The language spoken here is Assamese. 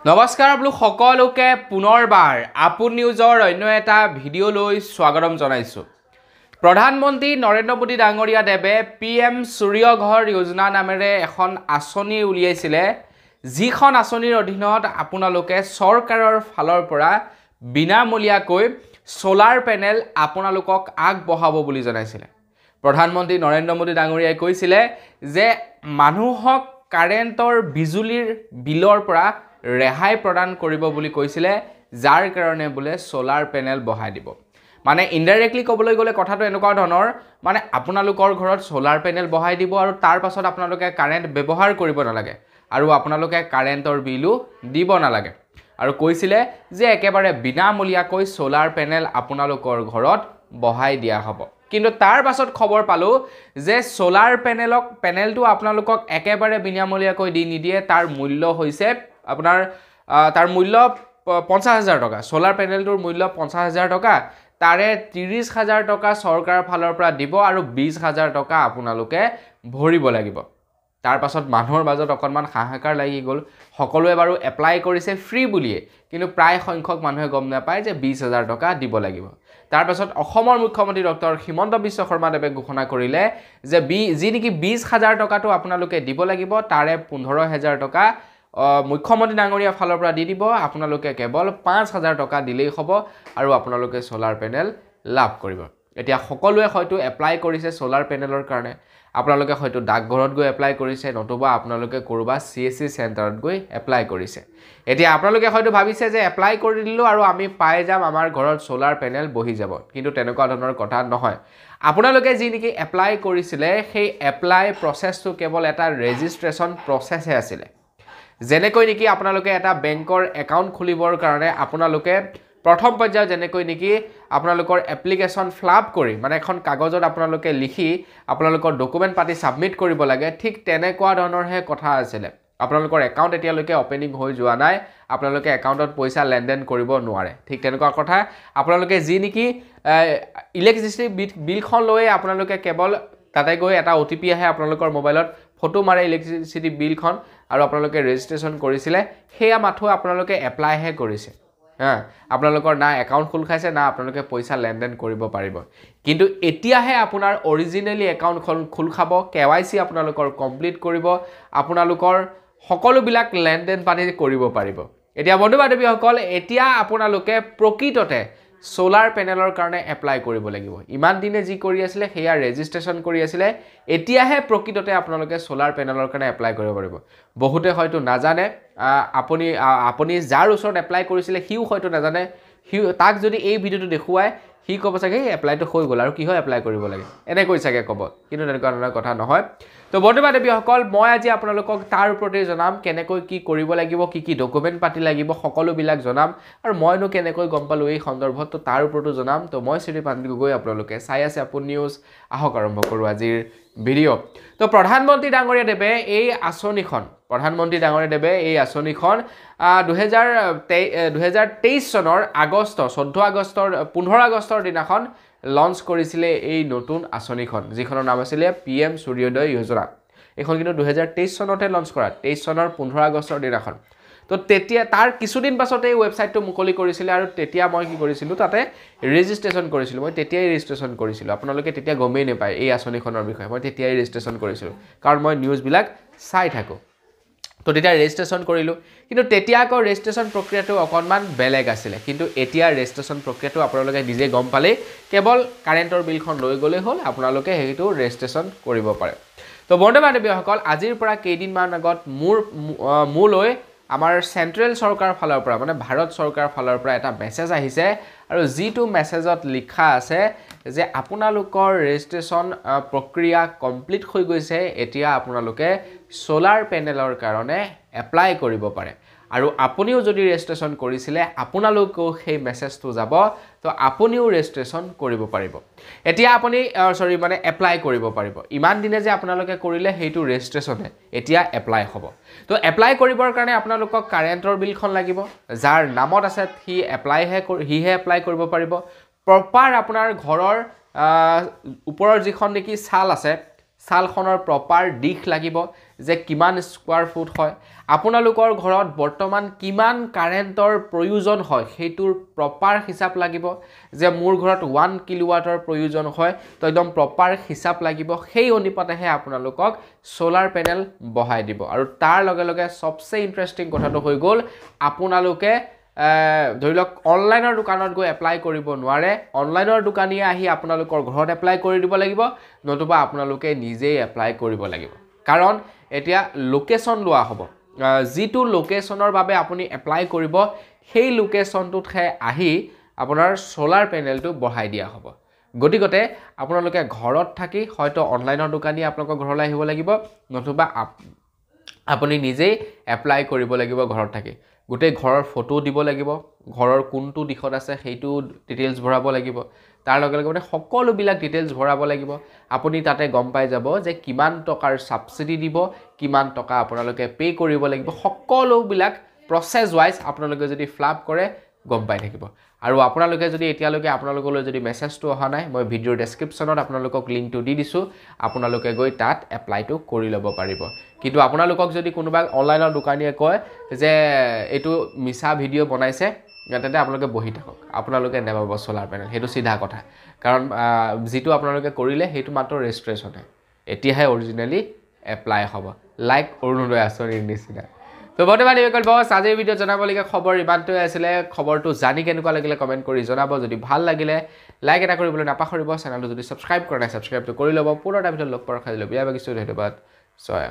নমস্কাৰ আপোনালোক সকলোকে পুনৰবাৰ আপন নিউজৰ অন্য এটা ভিডিঅ' লৈ স্বাগতম জনাইছো। প্ৰধানমন্ত্ৰী নৰেন্দ্ৰ মোদী ডাঙৰীয়া দেৱে PM সূৰ্য ঘৰ যোজনা নামেৰে এখন আঁচনি উলিয়াইছিলে, যিখন আঁচনিৰ অধীনত আপোনালোকে চৰকাৰৰ ফালৰ পৰা বিনামূলীয়াকৈ সোলাৰ পেনেল আপোনালোকক আগবঢ়াব বুলি জনাইছিলে। প্ৰধানমন্ত্ৰী নৰেন্দ্ৰ মোদী ডাঙৰীয়াই কৈছিলে যে মানুহক কাৰেণ্টৰ বিজুলীৰ বিলৰ পৰা ৰেহাই প্ৰদান কৰিব বুলি কৈছিলে, যাৰ কাৰণে বোলে সোলাৰ পেনেল বহাই দিব। মানে ইনডাইৰেক্টলি ক'বলৈ গ'লে কথাটো এনেকুৱা ধৰণৰ, মানে আপোনালোকৰ ঘৰত সোলাৰ পেনেল বহাই দিব আৰু তাৰ পাছত আপোনালোকে কাৰেণ্ট ব্যৱহাৰ কৰিব নালাগে আৰু আপোনালোকে কাৰেণ্টৰ বিলো দিব নালাগে। আৰু কৈছিলে যে একেবাৰে বিনামূলীয়াকৈ সোলাৰ পেনেল আপোনালোকৰ ঘৰত বহাই দিয়া হ'ব। কিন্তু তাৰ পাছত খবৰ পালো যে সোলাৰ পেনেলটো আপোনালোকক একেবাৰে বিনামূলীয়াকৈ দি নিদিয়ে। তাৰ মূল্য হৈছে আপোনাৰ তাৰ মূল্য 50,000 টকা। সোলাৰ পেনেলটোৰ মূল্য 50,000 টকা, তাৰে 30,000 টকা চৰকাৰৰ ফালৰ পৰা দিব আৰু 20,000 টকা আপোনালোকে ভৰিব লাগিব। তাৰ পাছত মানুহৰ মাজত অকণমান হাহাকাৰ লাগি গ'ল। সকলোৱে বাৰু এপ্লাই কৰিছে ফ্ৰী বুলিয়ে, কিন্তু প্ৰায় সংখ্যক মানুহে গম নাপায় যে 20,000 টকা দিব লাগিব। তাৰ পাছত অসমৰ মুখ্যমন্ত্ৰী ডক্টৰ হিমন্ত বিশ্ব শৰ্মাদেৱে ঘোষণা কৰিলে যে যি নেকি 20,000 টকাটো আপোনালোকে দিব লাগিব, তাৰে 15,000 টকা মুখ্যমন্ত্ৰী ডাঙৰীয়া ফালৰ পৰা দি দিব। আপোনালোকে কেৱল 5,000 টকা দিলেই হ'ব আৰু আপোনালোকে সোলাৰ পেনেল লাভ কৰিব। এতিয়া সকলোৱে হয়তো এপ্লাই কৰিছে সোলাৰ পেনেলৰ কাৰণে। আপোনালোকে হয়তো ডাকঘৰত গৈ এপ্লাই কৰিছে, নতুবা আপোনালোকে ক'ৰবাত CSC চেণ্টাৰত গৈ এপ্লাই কৰিছে। এতিয়া আপোনালোকে হয়তো ভাবিছে যে এপ্লাই কৰি দিলোঁ আৰু আমি পাই যাম, আমাৰ ঘৰত সোলাৰ পেনেল বহি যাব। কিন্তু তেনেকুৱা ধৰণৰ কথা নহয়। আপোনালোকে যি নেকি এপ্লাই কৰিছিলে, সেই এপ্লাই প্ৰচেছটো কেৱল এটা ৰেজিষ্ট্ৰেশ্যন প্ৰচেছহে আছিলে। যেনেকৈ নেকি আপোনালোকে এটা বেংকৰ একাউণ্ট খুলিবৰ কাৰণে আপোনালোকে প্ৰথম পৰ্যায়ত যেনেকৈ নেকি আপোনালোকৰ এপ্লিকেশ্যন ফিলআপ কৰি, মানে এখন কাগজত আপোনালোকে লিখি আপোনালোকৰ ডকুমেণ্ট পাতি ছাবমিট কৰিব লাগে, ঠিক তেনেকুৱা ধৰণৰহে কথা আছিলে। আপোনালোকৰ একাউণ্ট এতিয়ালৈকে অপেনিং হৈ যোৱা নাই, আপোনালোকে একাউণ্টত পইচা লেনদেন কৰিব নোৱাৰে। ঠিক তেনেকুৱা কথা। আপোনালোকে যি নেকি ইলেক্ট্ৰিচিটি বিলখন লৈ আপোনালোকে কেৱল তাতে গৈ এটা OTP আহে আপোনালোকৰ মোবাইলত, ফটো মাৰে ইলেক্ট্ৰিচিটি বিলখন আৰু আপোনালোকে ৰেজিষ্ট্ৰেশ্যন কৰিছিলে, সেয়া মাথো আপোনালোকে এপ্লাইহে কৰিছে। আপোনালোকৰ না একাউণ্ট খোল খাইছে, না আপোনালোকে পইচা লেনদেন কৰিব পাৰিব। কিন্তু এতিয়াহে আপোনাৰ অৰিজিনেলি একাউণ্টখন খোল খাব, KYC আপোনালোকৰ কমপ্লিট কৰিব, আপোনালোকৰ সকলোবিলাক লেনদেন পাতি কৰিব পাৰিব। এতিয়া বন্ধু বান্ধৱীসকল, এতিয়া আপোনালোকে প্ৰকৃততে সোলাৰ পেনেলৰ কাৰণে এপ্লাই কৰিব লাগিব। ইমান দিনে যি কৰি আছিলে সেয়া ৰেজিষ্ট্ৰেশ্যন কৰি আছিলে, এতিয়াহে প্ৰকৃততে আপোনালোকে সোলাৰ পেনেলৰ কাৰণে এপ্লাই কৰিব পাৰিব। বহুতে হয়তো নাজানে, আপুনি যাৰ ওচৰত এপ্লাই কৰিছিলে সিও হয়তো নাজানে। তাক যদি এই ভিডিঅ'টো দেখুৱায়, সি ক'ব চাগে এপ্লাইটো হৈ গ'ল আৰু কি হয় এপ্লাই কৰিব লাগে, এনেকৈ চাগে ক'ব। কিন্তু তেনেকুৱা ধৰণৰ কথা নহয়। তো বন্ধু বান্ধৱীসকল, মই আজি আপোনালোকক তাৰ ওপৰতে জনাম কেনেকৈ কি কৰিব লাগিব, কি কি ডকুমেণ্ট পাতি লাগিব, সকলোবিলাক জনাম। আৰু মইনো কেনেকৈ গম পালোঁ এই সন্দৰ্ভত, তো তাৰ ওপৰতো জনাম। তো মই শ্ৰীপান্তি গগৈ, আপোনালোকে চাই আছে আপোন নিউজ। আহক আৰম্ভ কৰোঁ আজিৰ ভিডিঅ'। তো প্ৰধানমন্ত্ৰী ডাঙৰীয়া দেৱে এই আঁচনিখন 2023 চনৰ 15 আগষ্টৰ দিনাখন লঞ্চ কৰিছিলে এই নতুন আঁচনিখন, যিখনৰ নাম আছিলে PM সূৰ্যোদয় যোজনা। এইখন কিন্তু 2023 চনতে লঞ্চ কৰা, 23 চনৰ 15 আগষ্টৰ দিনাখন। তো তেতিয়া তাৰ কিছুদিন পাছতে এই ৱেবছাইটটো মুকলি কৰিছিলে আৰু তেতিয়া মই কি কৰিছিলোঁ, তাতে ৰেজিষ্ট্ৰেশ্যন কৰিছিলোঁ। মই তেতিয়াই ৰেজিষ্ট্ৰেশ্যন কৰিছিলোঁ, আপোনালোকে তেতিয়া গমেই নাপায় এই আঁচনিখনৰ বিষয়ে। মই তেতিয়াই ৰেজিষ্ট্ৰেশ্যন কৰিছিলোঁ, কাৰণ মই নিউজবিলাক চাই থাকোঁ। তো তেতিয়া ৰেজিষ্ট্ৰেশ্যন কৰিলোঁ, কিন্তু তেতিয়া আকৌ ৰেজিষ্ট্ৰেশ্যন প্ৰক্ৰিয়াটো অকণমান বেলেগ আছিলে। কিন্তু এতিয়া ৰেজিষ্ট্ৰেশ্যন প্ৰক্ৰিয়াটো আপোনালোকে নিজে গম পালেই, কেৱল কাৰেণ্টৰ বিলখন লৈ গ'লেই হ'ল, আপোনালোকে সেইটো ৰেজিষ্ট্ৰেশ্যন কৰিব পাৰে। তো বন্ধু বান্ধৱীসকল, আজিৰ পৰা কেইদিনমান আগত মোলৈ আমাৰ চেণ্ট্ৰেল চৰকাৰৰ ফালৰ পৰা, মানে ভাৰত চৰকাৰৰ ফালৰ পৰা এটা মেছেজ আহিছে, আৰু যিটো মেছেজত লিখা আছে যে আপোনালোকৰ ৰেজিষ্ট্ৰেশ্যন প্ৰক্ৰিয়া কমপ্লিট হৈ গৈছে, এতিয়া আপোনালোকে সোলাৰ পেনেলৰ কাৰণে এপ্লাই কৰিব পাৰে। আৰু আপুনিও যদি ৰেজিষ্ট্ৰেশ্যন কৰিছিলে, আপোনালোকেও সেই মেছেজটো যাব, তো আপুনিও ৰেজিষ্ট্ৰেশ্যন কৰিব পাৰিব। এতিয়া আপুনি এপ্লাই কৰিব পাৰিব। ইমান দিনে যে আপোনালোকে কৰিলে সেইটো ৰেজিষ্ট্ৰেশ্যনহে, এতিয়া এপ্লাই হ'ব। তো এপ্লাই কৰিবৰ কাৰণে আপোনালোকক কাৰেণ্টৰ বিলখন লাগিব, যাৰ নামত আছে সিহে এপ্লাই কৰিব পাৰিব। প্ৰপাৰ আপোনাৰ ঘৰৰ ওপৰৰ যিখন নেকি ছাল আছে, ছালখনৰ প্ৰপাৰ দিশ লাগিব যে কিমান স্কোৱাৰ ফুট হয় আপোনালোকৰ ঘৰত বৰ্তমান কিমান কাৰেণ্টৰ প্ৰয়োজন হয় সেইটোৰ প্ৰপাৰ হিচাপ লাগিব যে মোৰ ঘৰত 1 কিলোৱাটৰ প্ৰয়োজন হয় তো একদম প্ৰপাৰ হিচাপ লাগিব সেই অনুপাতেহে আপোনালোকক সোলাৰ পেনেল বহাই দিব আৰু তাৰ লগে লগে সবচে ইন্টাৰেষ্টিং কথাটো হৈ গ'ল আপোনালোকে ধৰি লওক অনলাইনৰ দোকানত গৈ এপ্লাই কৰিব নোৱাৰে অনলাইনৰ দোকানীয়ে আহি আপোনালোকৰ ঘৰত এপ্লাই কৰি দিব লাগিব নতুবা আপোনালোকে নিজেই এপ্লাই কৰিব লাগিব কাৰণ এতিয়া লোকেশন লোৱা হ'ব যিটো লোকেশনৰ বাবে আপুনি এপ্লাই কৰিব সেই লোকেশনটোতহে আহি আপোনাৰ সোলাৰ পেনেলটো বহাই দিয়া হ'ব গতিকতে আপোনালোকে ঘৰত থাকি হয়তো অনলাইনৰ দোকানী আপোনালোকৰ ঘৰলৈ আহিব লাগিব নতুবা আপুনি নিজেই এপ্লাই কৰিব লাগিব ঘৰত থাকি গোটেই ঘৰৰ ফটো দিব লাগিব ঘৰৰ কোনটো দিশত আছে সেইটো ডিটেইলছ ভৰাব লাগিব তাৰ লগে লগে সকলোবিলাক ডিটেইলছ ভৰাব লাগিব আপুনি তাতে গম পাই যাব যে কিমান টকাৰ সাবসিডি দিব কিমান টকা আপোনালোকে পে কৰিব লাগিব সকলোবিলাক প্ৰসেস ওয়াইজ আপোনালোকে যদি ফ্লাপ কৰে গম পাই থাকিব আৰু আপোনালোকে যদি এতিয়ালৈকে আপোনালোকলৈ যদি মেছেজটো অহা নাই মই ভিডিওৰ ডেসক্ৰিপচনত আপোনালোকক লিংকটো দি দিছো আপোনালোকে গৈ তাত এপ্লাইটো কৰি ল'ব পাৰিব কিন্তু আপোনালোকক যদি কোনোবা অনলাইনৰ দোকানীয়ে কয় যে এটো মিছা ভিডিও বনাইছে তেন্তে আপোনালোকে বহি থাকক আপোনালোকে নেপাব সোলাৰ পেনেল হেতু সিধা কথা কাৰণ যেটো আপোনালোকে কৰিলে হেতু মাত্ৰ ৰেজিষ্ট্ৰেচন হে এতিয়াহে অৰিজিনালি এপ্লাই হ'ব লাইক অৰুণোদয় আঁচনিৰ নিচিনা তো বৰ্তমান এই বস আজিৰ ভিডিও জনাবলগীয়া খবৰ ইমানটোৱে আছিলে খবৰটো জানি কেনেকুৱা লাগিলে কমেন্ট কৰি জনাব যদি ভাল লাগিলে লাইক এটা কৰিবলৈ নাপাহৰিব চেনেলটো যদি সাবস্ক্ৰাইব কৰা নাই সাবস্ক্ৰাইবটো কৰি ল'ব পুনৰ এটা ভিডিও লগ পোৱাৰ খালি বিয়া বাগিছো ধন্যবাদ জয়